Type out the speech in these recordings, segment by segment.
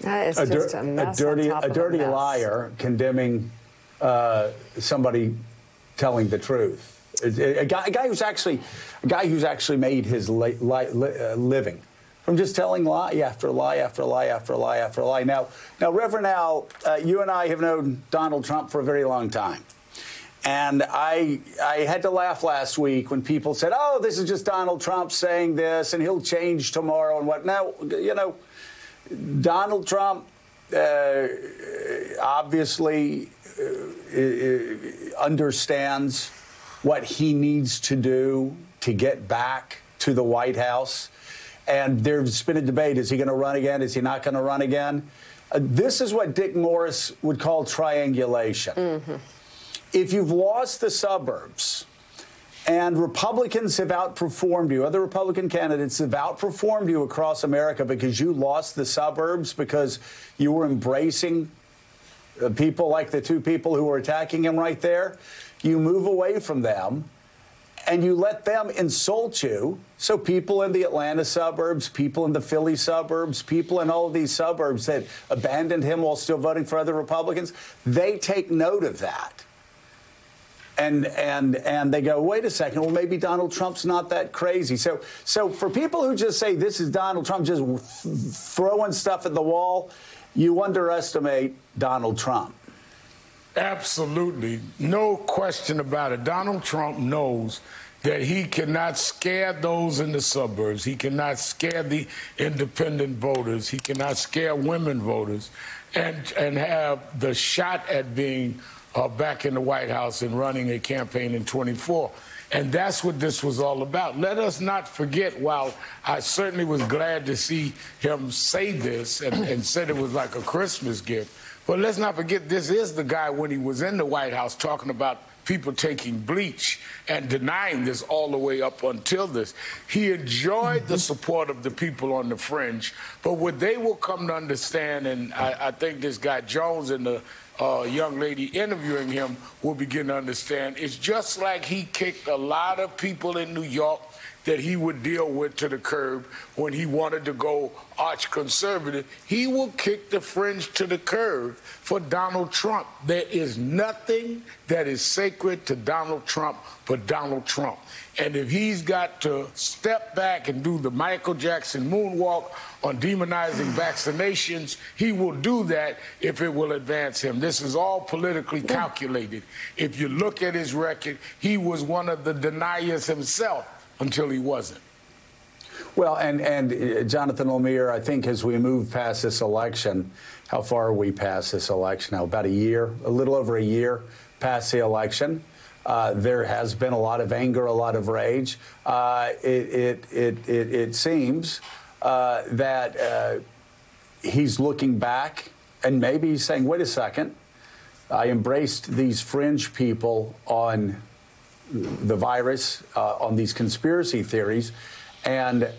That is just a mess. A dirty liar condemning somebody telling the truth. A guy who's actually made his living from just telling lie after lie after lie after lie after lie. Now, Reverend Al, you and I have known Donald Trump for a very long time. And I had to laugh last week when people said, oh, this is just Donald Trump saying this and he'll change tomorrow and what. Now, you know, Donald Trump obviously understands what he needs to do to get back to the White House. And there's been a debate. Is he going to run again? Is he not going to run again? This is what Dick Morris would call triangulation. Mm-hmm. If you've lost the suburbs and Republicans have outperformed you, other Republican candidates have outperformed you across America because you lost the suburbs, because you were embracing people like the two people who were attacking him right there, you move away from them and you let them insult you. So people in the Atlanta suburbs, people in the Philly suburbs, people in all of these suburbs that abandoned him while still voting for other Republicans, they take note of that. And they go, wait a second, well, maybe Donald Trump's not that crazy. So for people who just say this is Donald Trump just throwing stuff at the wall, you underestimate Donald Trump. Absolutely. No question about it. Donald Trump knows that he cannot scare those in the suburbs. He cannot scare the independent voters. He cannot scare women voters and have the shot at being back in the White House and running a campaign in 24. And that's what this was all about. Let us not forget, while I certainly was glad to see him say this and said it was like a Christmas gift, but let's not forget, this is the guy when he was in the White House talking about people taking bleach and denying this all the way up until this. He enjoyed the support of the people on the fringe, but what they will come to understand, and I think this guy Jones and the young lady interviewing him will begin to understand, it's just like he kicked a lot of people in New York that he would deal with to the curb when he wanted to go arch conservative. He will kick the fringe to the curb for Donald Trump. There is nothing that is sacred to Donald Trump but Donald Trump. And if he's got to step back and do the Michael Jackson moonwalk on demonizing vaccinations, he will do that if it will advance him. This is all politically calculated. If you look at his record, he was one of the deniers himself until he wasn't. Well, and Jonathan Lemire, I think as we move past this election, how far are we past this election now? About a year, a little over a year past the election. There has been a lot of anger, a lot of rage. It seems that he's looking back and maybe he's saying, wait a second, I embraced these fringe people on the virus, on these conspiracy theories, and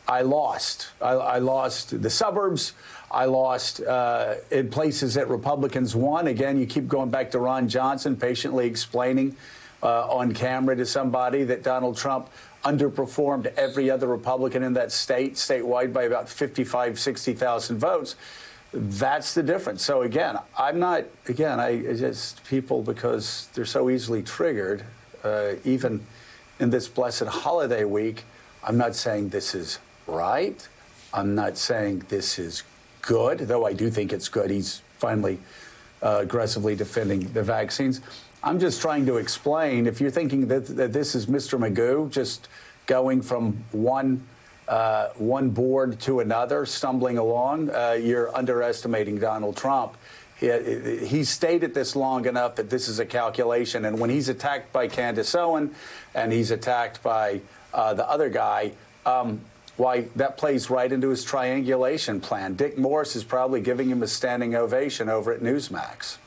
I lost. I lost the suburbs. I lost in places that Republicans won. Again, you keep going back to Ron Johnson patiently explaining on camera to somebody that Donald Trump underperformed every other Republican in that statewide by about 55, 60,000 votes. That's the difference. So again, I just people, because they're so easily triggered, even in this blessed holiday week, I'm not saying this is right. I'm not saying this is good, though I do think it's good. He's finally aggressively defending the vaccines. I'm just trying to explain, if you're thinking that this is Mr. Magoo just going from one board to another, stumbling along, you're underestimating Donald Trump. He's stayed at this long enough that this is a calculation. And when he's attacked by Candace Owen and he's attacked by the other guy, why, that plays right into his triangulation plan. Dick Morris is probably giving him a standing ovation over at Newsmax.